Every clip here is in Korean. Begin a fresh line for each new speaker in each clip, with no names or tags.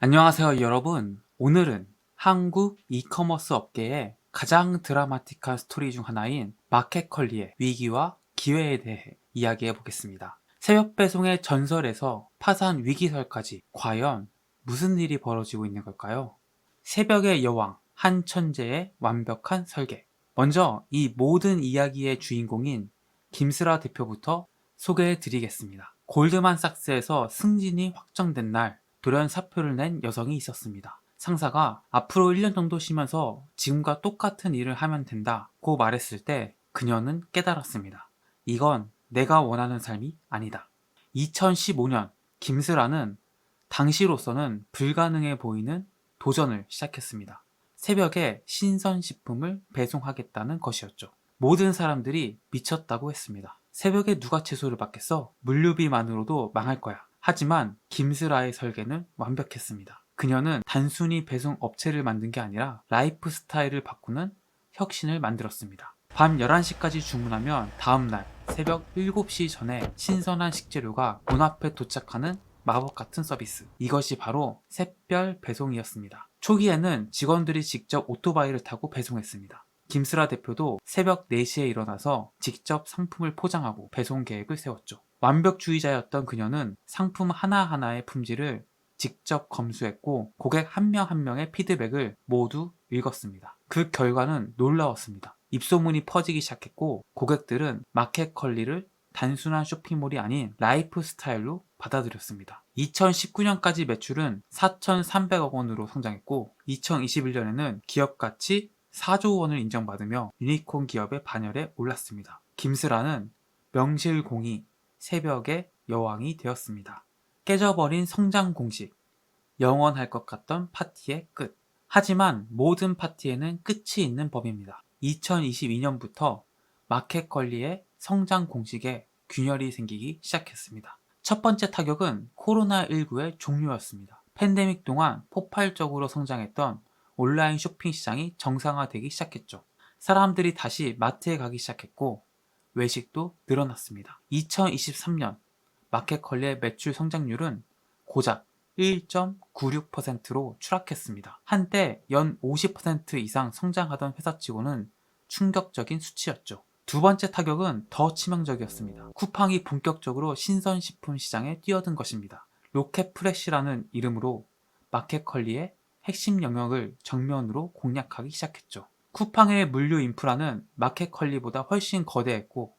안녕하세요, 여러분. 오늘은 한국 이커머스 업계의 가장 드라마틱한 스토리 중 하나인 마켓컬리의 위기와 기회에 대해 이야기해 보겠습니다. 새벽 배송의 전설에서 파산 위기설까지 과연 무슨 일이 벌어지고 있는 걸까요? 새벽의 여왕, 한 천재의 완벽한 설계. 먼저 이 모든 이야기의 주인공인 김슬아 대표부터 소개해 드리겠습니다. 골드만삭스에서 승진이 확정된 날 돌연 사표를 낸 여성이 있었습니다. 상사가 앞으로 1년 정도 쉬면서 지금과 똑같은 일을 하면 된다고 말했을 때 그녀는 깨달았습니다. 이건 내가 원하는 삶이 아니다. 2015년 김슬아는 당시로서는 불가능해 보이는 도전을 시작했습니다. 새벽에 신선식품을 배송하겠다는 것이었죠. 모든 사람들이 미쳤다고 했습니다. 새벽에 누가 채소를 받겠어? 물류비만으로도 망할 거야. 하지만 김슬아의 설계는 완벽했습니다. 그녀는 단순히 배송 업체를 만든 게 아니라 라이프 스타일을 바꾸는 혁신을 만들었습니다. 밤 11시까지 주문하면 다음날 새벽 7시 전에 신선한 식재료가 문 앞에 도착하는 마법 같은 서비스. 이것이 바로 샛별 배송이었습니다. 초기에는 직원들이 직접 오토바이를 타고 배송했습니다. 김슬아 대표도 새벽 4시에 일어나서 직접 상품을 포장하고 배송 계획을 세웠죠. 완벽주의자였던 그녀는 상품 하나하나의 품질을 직접 검수했고 고객 한 명 한 명의 피드백을 모두 읽었습니다. 그 결과는 놀라웠습니다. 입소문이 퍼지기 시작했고 고객들은 마켓컬리를 단순한 쇼핑몰이 아닌 라이프 스타일로 받아들였습니다. 2019년까지 매출은 4,300억 원으로 성장했고 2021년에는 기업 가치 4조 원을 인정받으며 유니콘 기업의 반열에 올랐습니다. 김슬아는 명실공히 새벽의 여왕이 되었습니다. 깨져버린 성장 공식, 영원할 것 같던 파티의 끝. 하지만 모든 파티에는 끝이 있는 법입니다. 2022년부터 마켓컬리의 성장 공식에 균열이 생기기 시작했습니다. 첫 번째 타격은 코로나19의 종료였습니다. 팬데믹 동안 폭발적으로 성장했던 온라인 쇼핑 시장이 정상화되기 시작했죠. 사람들이 다시 마트에 가기 시작했고 외식도 늘어났습니다. 2023년 마켓컬리의 매출 성장률은 고작 1.96%로 추락했습니다. 한때 연 50% 이상 성장하던 회사치고는 충격적인 수치였죠. 두 번째 타격은 더 치명적이었습니다. 쿠팡이 본격적으로 신선식품 시장에 뛰어든 것입니다. 로켓프레시라는 이름으로 마켓컬리의 핵심 영역을 정면으로 공략하기 시작했죠. 쿠팡의 물류 인프라는 마켓컬리보다 훨씬 거대했고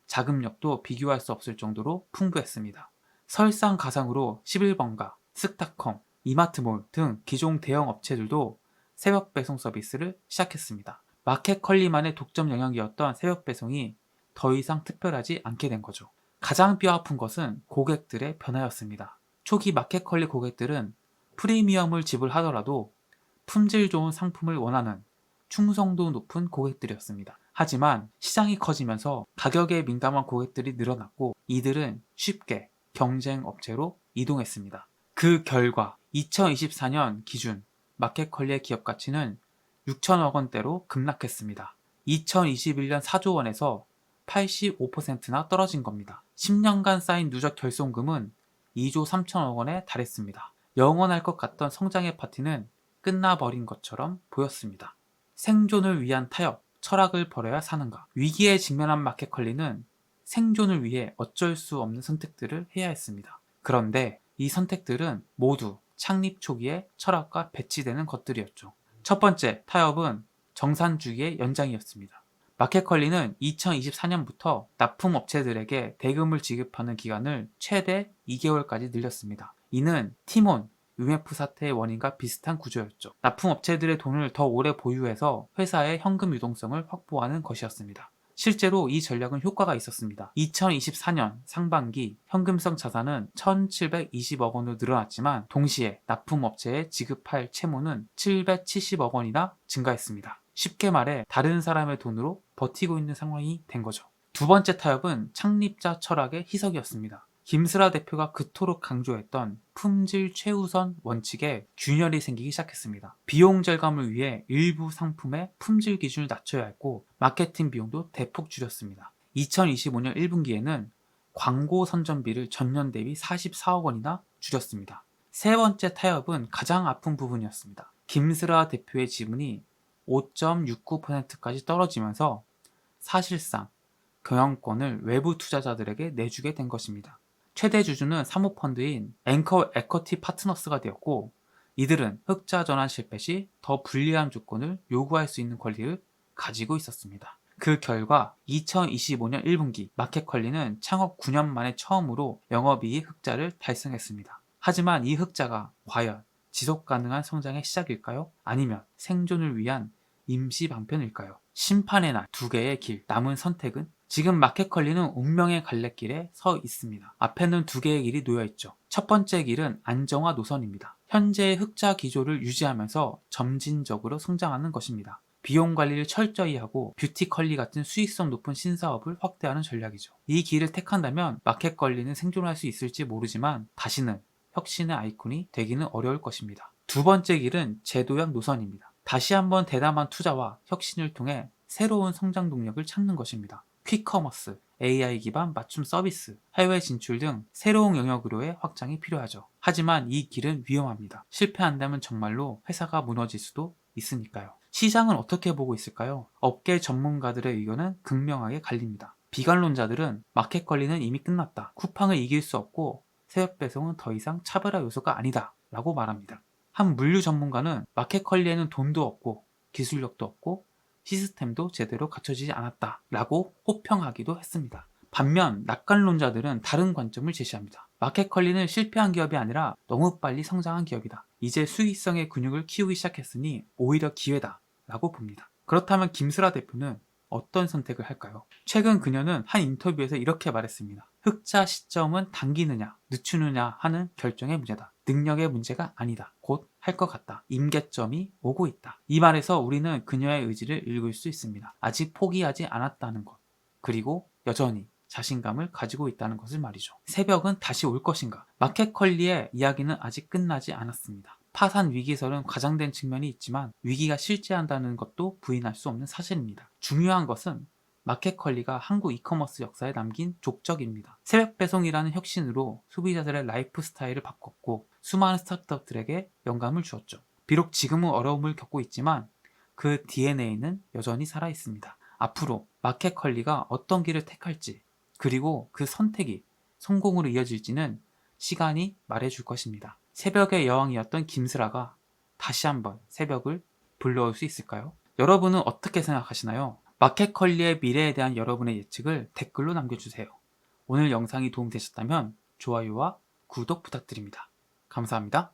자금력도 비교할 수 없을 정도로 풍부했습니다. 설상가상으로 11번가, 스타컴, 이마트몰 등 기존 대형 업체들도 새벽 배송 서비스를 시작했습니다. 마켓컬리만의 독점 영역이었던 새벽 배송이 더 이상 특별하지 않게 된 거죠. 가장 뼈아픈 것은 고객들의 변화였습니다. 초기 마켓컬리 고객들은 프리미엄을 지불하더라도 품질 좋은 상품을 원하는 충성도 높은 고객들이었습니다. 하지만 시장이 커지면서 가격에 민감한 고객들이 늘어났고 이들은 쉽게 경쟁 업체로 이동했습니다. 그 결과 2024년 기준 마켓컬리의 기업 가치는 6천억 원대로 급락했습니다. 2021년 4조 원에서 85%나 떨어진 겁니다. 10년간 쌓인 누적 결손금은 2조 3천억 원에 달했습니다. 영원할 것 같던 성장의 파티는 끝나버린 것처럼 보였습니다. 생존을 위한 타협, 철학을 버려야 사는가. 위기에 직면한 마켓컬리는 생존을 위해 어쩔 수 없는 선택들을 해야 했습니다. 그런데 이 선택들은 모두 창립 초기의 철학과 배치되는 것들이었죠. 첫 번째, 타협은 정산주기의 연장이었습니다. 마켓컬리는 2024년부터 납품업체들에게 대금을 지급하는 기간을 최대 2개월까지 늘렸습니다. 이는 티몬, UMF 사태의 원인과 비슷한 구조였죠. 납품업체들의 돈을 더 오래 보유해서 회사의 현금 유동성을 확보하는 것이었습니다. 실제로 이 전략은 효과가 있었습니다. 2024년 상반기 현금성 자산은 1,720억 원으로 늘어났지만 동시에 납품업체에 지급할 채무는 770억 원이나 증가했습니다. 쉽게 말해 다른 사람의 돈으로 버티고 있는 상황이 된 거죠. 두 번째 타협은 창립자 철학의 희석이었습니다. 김슬아 대표가 그토록 강조했던 품질 최우선 원칙에 균열이 생기기 시작했습니다. 비용 절감을 위해 일부 상품의 품질 기준을 낮춰야 했고 마케팅 비용도 대폭 줄였습니다. 2025년 1분기에는 광고 선전비를 전년 대비 44억 원이나 줄였습니다. 세 번째 타협은 가장 아픈 부분이었습니다. 김슬아 대표의 지분이 5.69%까지 떨어지면서 사실상 경영권을 외부 투자자들에게 내주게 된 것입니다. 최대 주주는 사모펀드인 앵커 에쿼티 파트너스가 되었고, 이들은 흑자 전환 실패 시 더 불리한 조건을 요구할 수 있는 권리를 가지고 있었습니다. 그 결과 2025년 1분기 마켓컬리는 창업 9년 만에 처음으로 영업이익 흑자를 달성했습니다. 하지만 이 흑자가 과연 지속 가능한 성장의 시작일까요? 아니면 생존을 위한 임시 방편일까요? 심판의 날, 두 개의 길, 남은 선택은? 지금 마켓컬리는 운명의 갈래길에 서 있습니다. 앞에는 두 개의 길이 놓여 있죠. 첫 번째 길은 안정화 노선입니다. 현재의 흑자 기조를 유지하면서 점진적으로 성장하는 것입니다. 비용 관리를 철저히 하고 뷰티컬리 같은 수익성 높은 신사업을 확대하는 전략이죠. 이 길을 택한다면 마켓컬리는 생존할 수 있을지 모르지만 다시는 혁신의 아이콘이 되기는 어려울 것입니다. 두 번째 길은 제도형 노선입니다. 다시 한번 대담한 투자와 혁신을 통해 새로운 성장 동력을 찾는 것입니다. 퀵커머스, AI 기반 맞춤 서비스, 해외 진출 등 새로운 영역으로의 확장이 필요하죠. 하지만 이 길은 위험합니다. 실패한다면 정말로 회사가 무너질 수도 있으니까요. 시장은 어떻게 보고 있을까요? 업계 전문가들의 의견은 극명하게 갈립니다. 비관론자들은 마켓컬리는 이미 끝났다. 쿠팡을 이길 수 없고 새벽 배송은 더 이상 차별화 요소가 아니다 라고 말합니다. 한 물류 전문가는 마켓컬리에는 돈도 없고 기술력도 없고 시스템도 제대로 갖춰지지 않았다 라고 호평하기도 했습니다. 반면 낙관론자들은 다른 관점을 제시합니다. 마켓컬리는 실패한 기업이 아니라 너무 빨리 성장한 기업이다. 이제 수익성의 근육을 키우기 시작했으니 오히려 기회다 라고 봅니다. 그렇다면 김슬아 대표는 어떤 선택을 할까요? 최근 그녀는 한 인터뷰에서 이렇게 말했습니다. 흑자 시점은 당기느냐 늦추느냐 하는 결정의 문제다. 능력의 문제가 아니다. 곧 할 것 같다. 임계점이 오고 있다. 이 말에서 우리는 그녀의 의지를 읽을 수 있습니다. 아직 포기하지 않았다는 것. 그리고 여전히 자신감을 가지고 있다는 것을 말이죠. 새벽은 다시 올 것인가? 마켓컬리의 이야기는 아직 끝나지 않았습니다. 파산 위기설은 과장된 측면이 있지만 위기가 실제한다는 것도 부인할 수 없는 사실입니다. 중요한 것은 마켓컬리가 한국 이커머스 역사에 남긴 족적입니다. 새벽 배송이라는 혁신으로 소비자들의 라이프 스타일을 바꿨고 수많은 스타트업들에게 영감을 주었죠. 비록 지금은 어려움을 겪고 있지만 그 DNA는 여전히 살아 있습니다. 앞으로 마켓컬리가 어떤 길을 택할지 그리고 그 선택이 성공으로 이어질지는 시간이 말해줄 것입니다. 새벽의 여왕이었던 김슬아가 다시 한번 새벽을 불러올 수 있을까요? 여러분은 어떻게 생각하시나요? 마켓컬리의 미래에 대한 여러분의 예측을 댓글로 남겨주세요. 오늘 영상이 도움되셨다면 좋아요와 구독 부탁드립니다. 감사합니다.